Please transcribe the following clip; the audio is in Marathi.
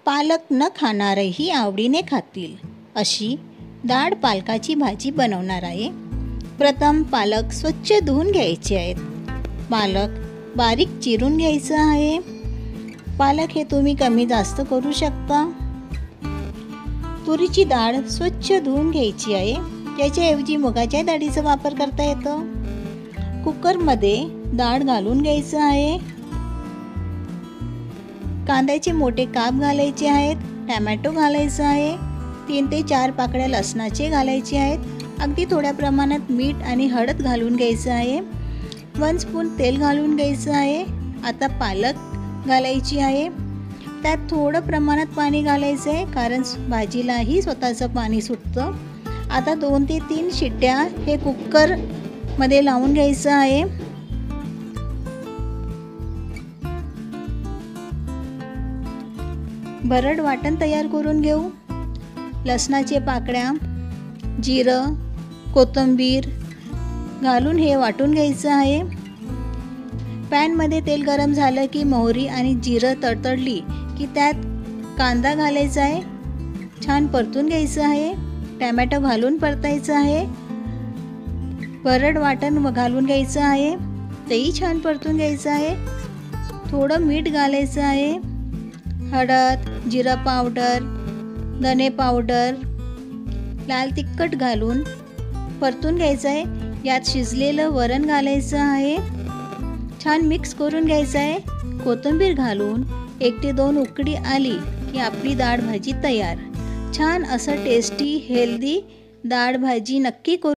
पालक न खाणारेही आवडीने खातील अशी दाढ पालकाची भाजी बनवणार आहे। प्रथम पालक स्वच्छ धुवून घ्यायचे आहेत। पालक बारीक चिरून घ्यायचं आहे। पालक हे तुम्ही कमी जास्त करू शकता। तुरीची डाळ स्वच्छ धुवून घ्यायची आहे। त्याच्याऐवजी मुगाच्या डाळीचा वापर करता येतो। कुकरमध्ये डाळ घालून घ्यायचं आहे। कांद्याचे मोठे काप घालायचे आहेत। टोमॅटो घालायचा आहे। 3 ते 4 पाकळ्या लसणाचे घालायचे आहेत। अगदी थोड्या प्रमाणात मीठ आणि हळद घालून घ्यायचं आहे। 1 स्पून तेल घालून घ्यायचं आहे। आता पालक घालायची आहे। त्यात थोडं प्रमाणात पाणी घालायचं आहे, कारण भाजीलाही स्वतःचं पाणी सुटतं। आता 2 ते 3 शिट्ट्या हे कुकरमध्ये लावून घ्यायचं आहे। भरड वाटण तयार करून घेऊ। लसणाचे पाकळ्या, जिरं, कोथिंबीर घालून हे वाटून घ्यायचं आहे। पॅनमध्ये तेल गरम झालं की मोहरी आणि जिरं तडतडली की त्यात कांदा घालायचा आहे। छान परतून घ्यायचं आहे। टोमॅटो घालून परतायचं आहे। भरड वाटण घालून घ्यायचं आहे। तेही छान परतून घ्यायचं आहे। थोडं मीठ घालायचं आहे। हळद, जिरा पावडर, धने पावडर, लाल तिखट घालून परतून घ्यायचं आहे। यात शिजलेलं वरण घालायचं आहे। छान मिक्स करून घ्यायचं आहे। कोथिंबीर घालून 1 ते 2 उकळी आली की आपली डाळ भाजी तयार। छान असं टेस्टी हेल्दी डाळ भाजी नक्की करू।